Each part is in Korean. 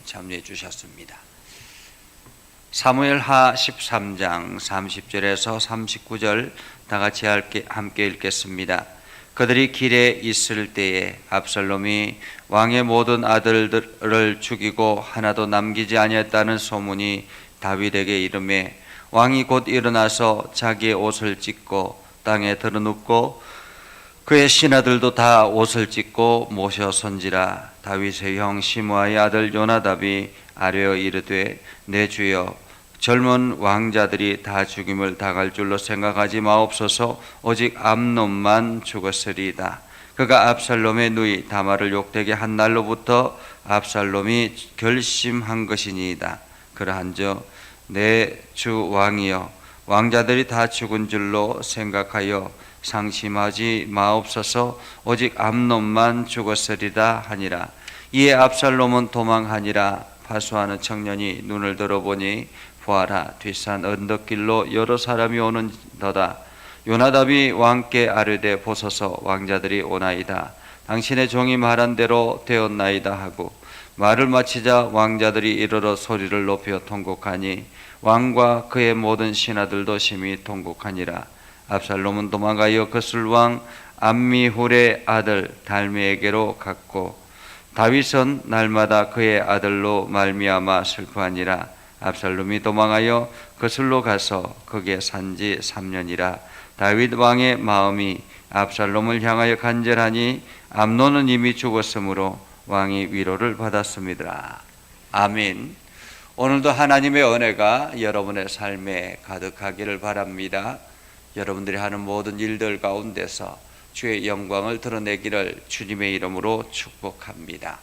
참여해 주셨습니다. 사무엘하 13장 30절에서 39절 다 같이 함께 읽겠습니다. 그들이 길에 있을 때에 압살롬이 왕의 모든 아들들을 죽이고 하나도 남기지 아니했다는 소문이 다윗에게 이르매 왕이 곧 일어나서 자기의 옷을 찢고 땅에 드러눕고 그의 신하들도 다 옷을 찢고 모셔 선지라. 다윗의 형 시므아의 아들 요나답이 아뢰어 이르되 내 주여 젊은 왕자들이 다 죽임을 당할 줄로 생각하지 마옵소서. 오직 암논만 죽었으리이다. 그가 압살롬의 누이 다말을 욕되게 한 날로부터 압살롬이 결심한 것이니이다. 그러한즉 내 주 왕이여 왕자들이 다 죽은 줄로 생각하여 상심하지 마옵소서. 오직 암논만 죽었으리다 하니라. 이에 압살롬은 도망하니라. 파수하는 청년이 눈을 들어보니 보아라 뒷산 언덕길로 여러 사람이 오는도다. 요나답이 왕께 아뢰되 보소서 왕자들이 오나이다. 당신의 종이 말한 대로 되었나이다 하고 말을 마치자 왕자들이 이르러 소리를 높여 통곡하니 왕과 그의 모든 신하들도 심히 통곡하니라. 압살롬은 도망가여 거슬왕 암미훌의 아들 달미에게로 갔고 다윗은 날마다 그의 아들로 말미암아 슬퍼하니라. 압살롬이 도망하여 거슬로 가서 거기에 산지 3년이라. 다윗 왕의 마음이 압살롬을 향하여 간절하니 암논은 이미 죽었으므로 왕이 위로를 받았습니다. 아멘. 오늘도 하나님의 은혜가 여러분의 삶에 가득하기를 바랍니다. 여러분들이 하는 모든 일들 가운데서 주의 영광을 드러내기를 주님의 이름으로 축복합니다.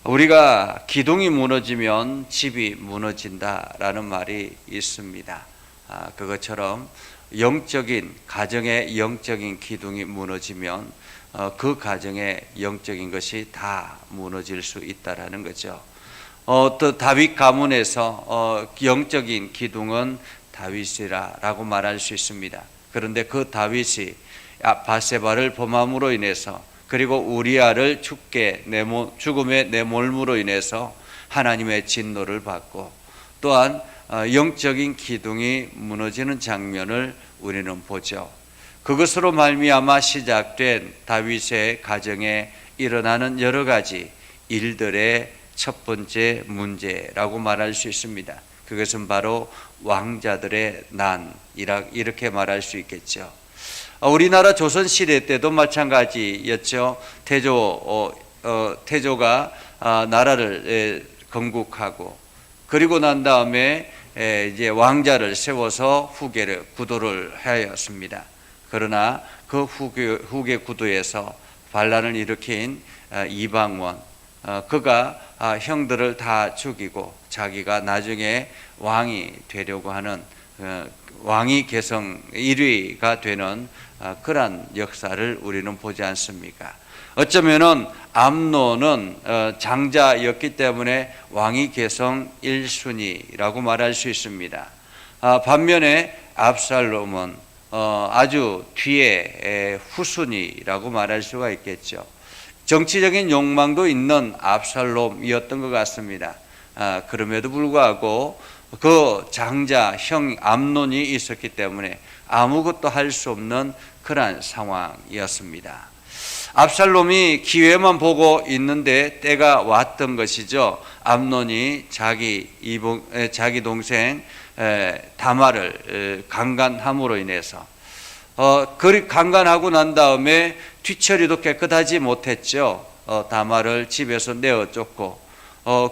우리가 기둥이 무너지면 집이 무너진다라는 말이 있습니다. 그것처럼 가정의 영적인 기둥이 무너지면 그 가정의 영적인 것이 다 무너질 수 있다라는 거죠. 또 다윗 가문에서 영적인 기둥은 다윗이라고 말할 수 있습니다. 그런데 그 다윗이 바세바를 범함으로 인해서 그리고 우리아를 죽음의 내몰므로 인해서 하나님의 진노를 받고 또한 영적인 기둥이 무너지는 장면을 우리는 보죠. 그것으로 말미암아 시작된 다윗의 가정에 일어나는 여러 가지 일들의 첫 번째 문제라고 말할 수 있습니다. 그것은 바로 왕자들의 난이라 이렇게 말할 수 있겠죠. 우리나라 조선시대 때도 마찬가지였죠. 태조가 나라를 건국하고 그리고 난 다음에 이제 왕자를 세워서 후계를 구도를 하였습니다. 그러나 그 후계 구도에서 반란을 일으킨 이방원, 그가 형들을 다 죽이고 자기가 나중에 왕이 되려고 하는 왕위 계성 1위가 되는 그러한 역사를 우리는 보지 않습니까? 어쩌면은 암논은 장자였기 때문에 왕위 계성 1순위라고 말할 수 있습니다. 반면에 압살롬은 아주 뒤에 후순위라고 말할 수가 있겠죠. 정치적인 욕망도 있는 압살롬이었던 것 같습니다. 그럼에도 불구하고 그 장자 형 암논이 있었기 때문에 아무것도 할 수 없는 그러한 상황이었습니다. 압살롬이 기회만 보고 있는데 때가 왔던 것이죠. 암논이 자기 동생 다말을 강간함으로 인해서 강간하고 난 다음에 뒤처리도 깨끗하지 못했죠. 다말을 집에서 내어 쫓고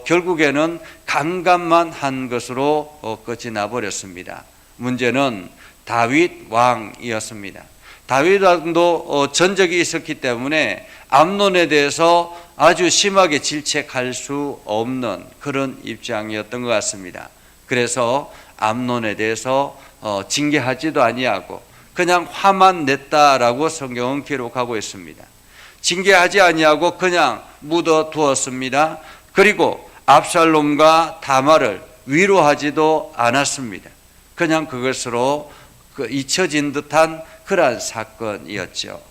결국에는 강간만 한 것으로 끝이 나버렸습니다. 문제는 다윗 왕이었습니다. 다윗 왕도 전적이 있었기 때문에 암논에 대해서 아주 심하게 질책할 수 없는 그런 입장이었던 것 같습니다. 그래서 암논에 대해서 징계하지도 아니하고 그냥 화만 냈다라고 성경은 기록하고 있습니다. 징계하지 아니하고 그냥 묻어두었습니다. 그리고 압살롬과 다말을 위로하지도 않았습니다. 그냥 그것으로 잊혀진 듯한 그러한 사건이었죠.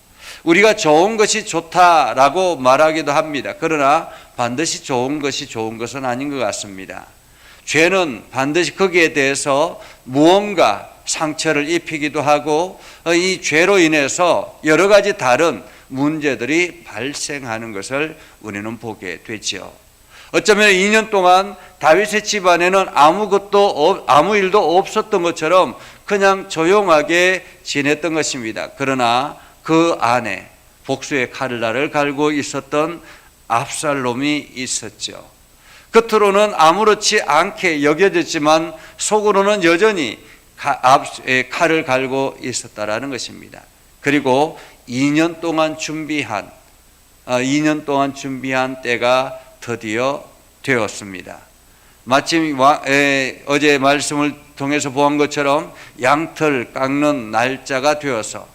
우리가 좋은 것이 좋다라고 말하기도 합니다. 그러나 반드시 좋은 것이 좋은 것은 아닌 것 같습니다. 죄는 반드시 거기에 대해서 무언가 상처를 입히기도 하고 이 죄로 인해서 여러 가지 다른 문제들이 발생하는 것을 우리는 보게 되죠. 어쩌면 2년 동안 다윗의 집안에는 아무 일도 없었던 것처럼 그냥 조용하게 지냈던 것입니다. 그러나 그 안에 복수의 칼날을 갈고 있었던 압살롬이 있었죠. 겉으로는 아무렇지 않게 여겨졌지만 속으로는 여전히 칼을 갈고 있었다라는 것입니다. 그리고 2년 동안 준비한 때가 드디어 되었습니다. 마침 어제 말씀을 통해서 보한 것처럼 양털 깎는 날짜가 되어서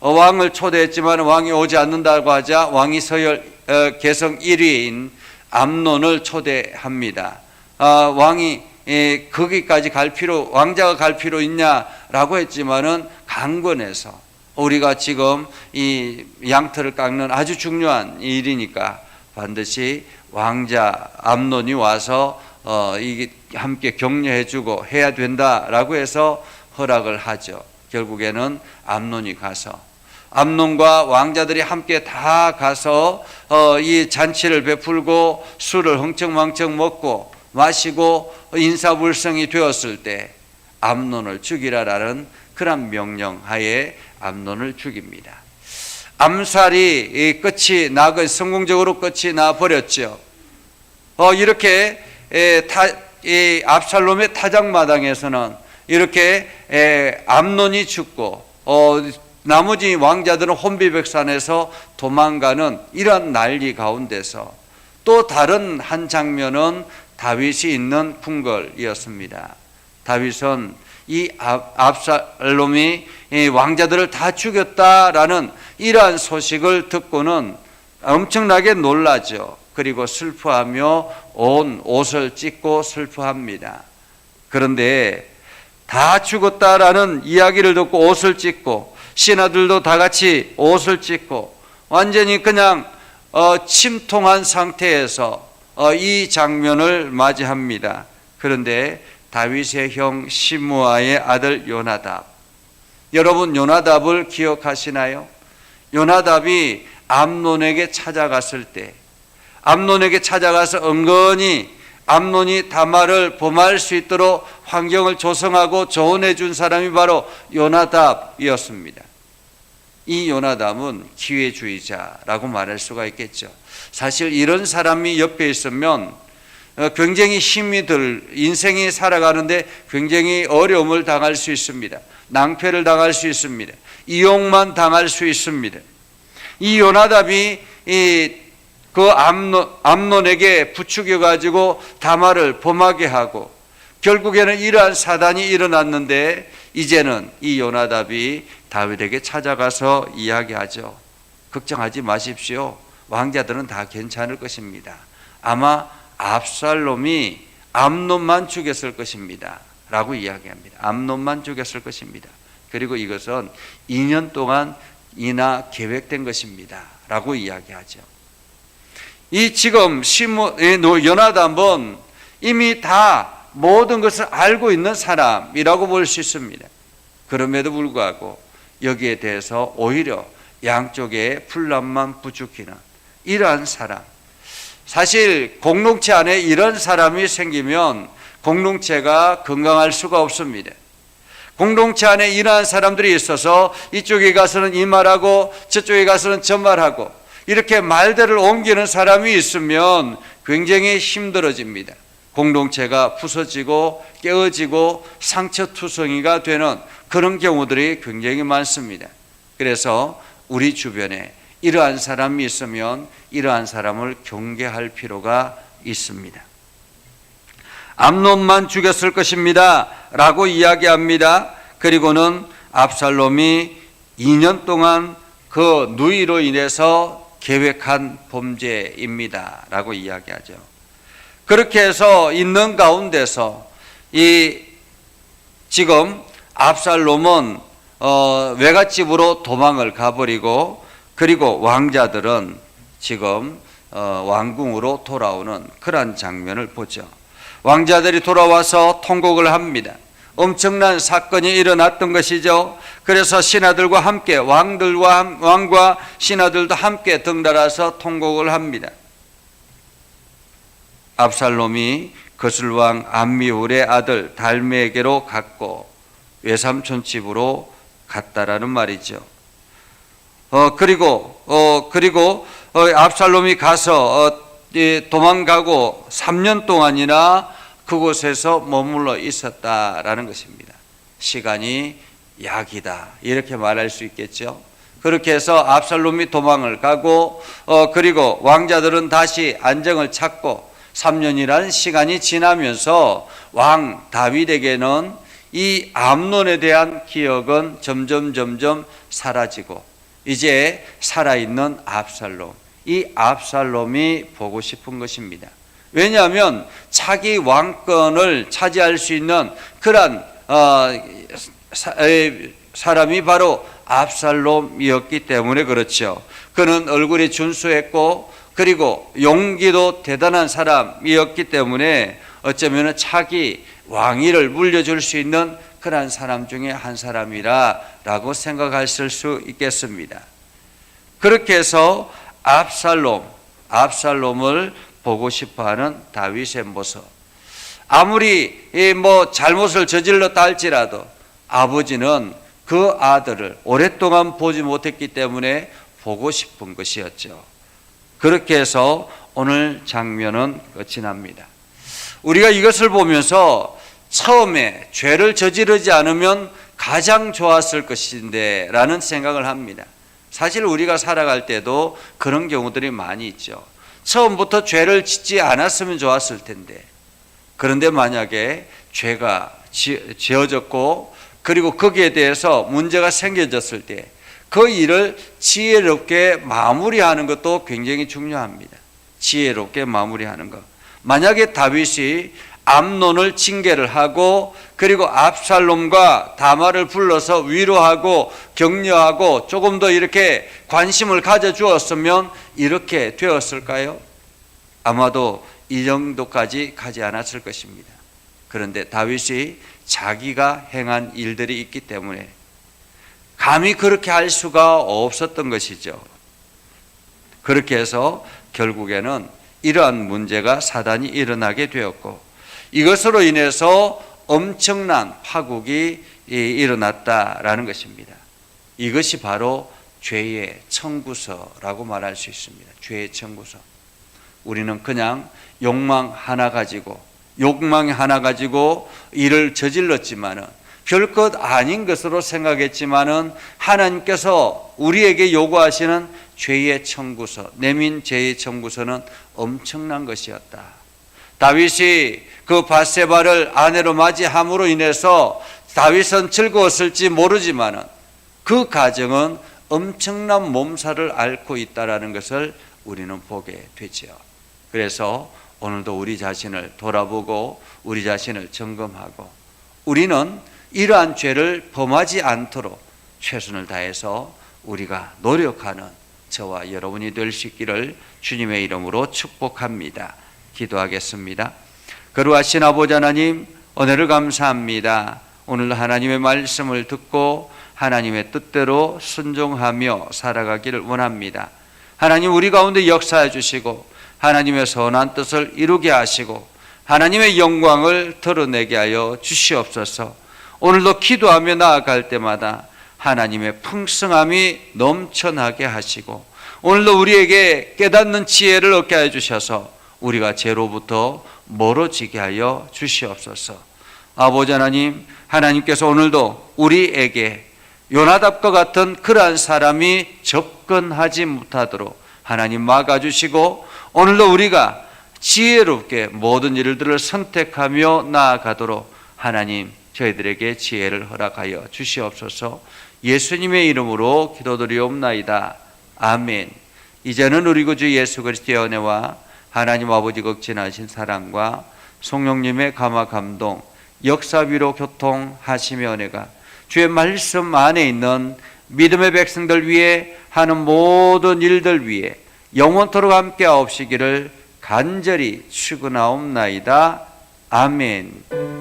왕을 초대했지만 왕이 오지 않는다고 하자 왕이 서열 개성 1위인 암논을 초대합니다. 왕이 거기까지 왕자가 갈 필요 있냐라고 했지만은 강권해서 우리가 지금 이 양털을 깎는 아주 중요한 일이니까 반드시 왕자 암논이 와서 이게 함께 격려해주고 해야 된다라고 해서 허락을 하죠. 결국에는 암논이 가서 암논과 왕자들이 함께 다 가서 이 잔치를 베풀고 술을 흥청망청 먹고 마시고 인사불성이 되었을 때 암논을 죽이라라는 그런 명령하에 암논을 죽입니다. 암살이 성공적으로 끝이 나 버렸죠. 이렇게 압살롬의 타작마당에서는 이렇게 암논이 죽고 나머지 왕자들은 혼비백산해서 도망가는 이런 난리 가운데서 또 다른 한 장면은 다윗이 있는 궁궐이었습니다. 다윗은 이 압살롬이 왕자들을 다 죽였다라는 이러한 소식을 듣고는 엄청나게 놀라죠. 그리고 슬퍼하며 온 옷을 찢고 슬퍼합니다. 그런데 다 죽었다라는 이야기를 듣고 옷을 찢고 신하들도 다 같이 옷을 찢고 완전히 그냥 침통한 상태에서 이 장면을 맞이합니다. 그런데 다윗의 형 시므아의 아들 요나답, 여러분 요나답을 기억하시나요? 요나답이 암논에게 찾아갔을 때 암논에게 찾아가서 은근히 암논이 다말을 범할 수 있도록 환경을 조성하고 조언해 준 사람이 바로 요나답이었습니다. 이 요나답은 기회주의자라고 말할 수가 있겠죠. 사실 이런 사람이 옆에 있으면 굉장히 힘이 인생이 살아가는데 굉장히 어려움을 당할 수 있습니다. 낭패를 당할 수 있습니다. 이용만 당할 수 있습니다. 이 요나답이 그 암논에게 부추겨 가지고 다말을 범하게 하고 결국에는 이러한 사단이 일어났는데 이제는 이 요나답이 다윗에게 찾아가서 이야기하죠. 걱정하지 마십시오. 왕자들은 다 괜찮을 것입니다. 아마 압살롬이 암논만 죽였을 것입니다 라고 이야기합니다. 암논만 죽였을 것입니다. 그리고 이것은 2년 동안이나 계획된 것입니다 라고 이야기하죠. 이 지금 요나답은 이미 다 모든 것을 알고 있는 사람이라고 볼 수 있습니다. 그럼에도 불구하고 여기에 대해서 오히려 양쪽에 분란만 부추기는 이러한 사람, 사실 공동체 안에 이런 사람이 생기면 공동체가 건강할 수가 없습니다. 공동체 안에 이러한 사람들이 있어서 이쪽에 가서는 이 말하고 저쪽에 가서는 저 말하고 이렇게 말들을 옮기는 사람이 있으면 굉장히 힘들어집니다. 공동체가 부서지고 깨어지고 상처투성이가 되는 그런 경우들이 굉장히 많습니다. 그래서 우리 주변에 이러한 사람이 있으면 이러한 사람을 경계할 필요가 있습니다. 암논만 죽였을 것입니다 라고 이야기합니다. 그리고는 압살롬이 2년 동안 그 누이로 인해서 계획한 범죄입니다 라고 이야기하죠. 그렇게 해서 있는 가운데서 지금 압살롬은 외갓집으로 도망을 가버리고 그리고 왕자들은 지금 왕궁으로 돌아오는 그러한 장면을 보죠. 왕자들이 돌아와서 통곡을 합니다. 엄청난 사건이 일어났던 것이죠. 그래서 신하들과 함께 왕과 신하들도 함께 덩달아서 통곡을 합니다. 압살롬이 거슬왕 암미울의 아들 달메에게로 갔고 외삼촌 집으로 갔다라는 말이죠. 그리고 압살롬이 가서 도망가고 3년 동안이나 그곳에서 머물러 있었다라는 것입니다. 시간이 약이다 이렇게 말할 수 있겠죠. 그렇게 해서 압살롬이 도망을 가고 그리고 왕자들은 다시 안정을 찾고 3년이라는 시간이 지나면서 왕 다윗에게는 이 암논에 대한 기억은 점점 사라지고 이제 살아있는 압살롬, 이 압살롬이 보고 싶은 것입니다. 왜냐하면 차기 왕권을 차지할 수 있는 그런 사람이 바로 압살롬이었기 때문에 그렇죠. 그는 얼굴이 준수했고 그리고 용기도 대단한 사람이었기 때문에 어쩌면 차기 왕위를 물려줄 수 있는 그러한 사람 중에 한 사람이라고 생각하실 수 있겠습니다. 그렇게 해서 압살롬을 보고 싶어하는 다윗의 모습. 아무리 잘못을 저질렀다 할지라도 아버지는 그 아들을 오랫동안 보지 못했기 때문에 보고 싶은 것이었죠. 그렇게 해서 오늘 장면은 끝이 납니다. 우리가 이것을 보면서 처음에 죄를 저지르지 않으면 가장 좋았을 것인데 라는 생각을 합니다. 사실 우리가 살아갈 때도 그런 경우들이 많이 있죠. 처음부터 죄를 짓지 않았으면 좋았을 텐데, 그런데 만약에 죄가 지어졌고 그리고 거기에 대해서 문제가 생겨졌을 때 그 일을 지혜롭게 마무리하는 것도 굉장히 중요합니다. 지혜롭게 마무리하는 것. 만약에 다윗이 암논을 징계를 하고 그리고 압살롬과 다말을 불러서 위로하고 격려하고 조금 더 이렇게 관심을 가져주었으면 이렇게 되었을까요? 아마도 이 정도까지 가지 않았을 것입니다. 그런데 다윗이 자기가 행한 일들이 있기 때문에 감히 그렇게 할 수가 없었던 것이죠. 그렇게 해서 결국에는 이러한 문제가 사단이 일어나게 되었고 이것으로 인해서 엄청난 파국이 일어났다라는 것입니다. 이것이 바로 죄의 청구서라고 말할 수 있습니다. 죄의 청구서. 우리는 그냥 욕망 하나 가지고 일을 저질렀지만은 별것 아닌 것으로 생각했지만은 하나님께서 우리에게 요구하시는 죄의 청구서, 내민 죄의 청구서는 엄청난 것이었다. 다윗이 그 밧세바를 아내로 맞이함으로 인해서 다윗은 즐거웠을지 모르지만은 그 가정은 엄청난 몸살을 앓고 있다라는 것을 우리는 보게 되죠. 그래서 오늘도 우리 자신을 돌아보고 우리 자신을 점검하고 우리는 이러한 죄를 범하지 않도록 최선을 다해서 우리가 노력하는 저와 여러분이 될 수 있기를 주님의 이름으로 축복합니다. 기도하겠습니다. 거룩하신 아버지 하나님, 은혜를 감사합니다. 오늘 하나님의 말씀을 듣고 하나님의 뜻대로 순종하며 살아가기를 원합니다. 하나님, 우리 가운데 역사해 주시고 하나님의 선한 뜻을 이루게 하시고 하나님의 영광을 드러내게 하여 주시옵소서. 오늘도 기도하며 나아갈 때마다 하나님의 풍성함이 넘쳐나게 하시고 오늘도 우리에게 깨닫는 지혜를 얻게 해 주셔서 우리가 죄로부터 멀어지게 하여 주시옵소서. 아버지 하나님, 하나님께서 오늘도 우리에게 요나답과 같은 그러한 사람이 접근하지 못하도록 하나님 막아주시고 오늘도 우리가 지혜롭게 모든 일들을 선택하며 나아가도록 하나님 저희들에게 지혜를 허락하여 주시옵소서. 예수님의 이름으로 기도드리옵나이다. 아멘. 이제는 우리 구주 예수 그리스도의 은혜와 하나님 아버지 극진하신 사랑과 성령님의 감화 감동, 역사위로 교통하시며 은혜가 주의 말씀 안에 있는 믿음의 백성들 위해 하는 모든 일들 위해 영원토록 함께 하옵시기를 간절히 축원하옵나이다. 아멘.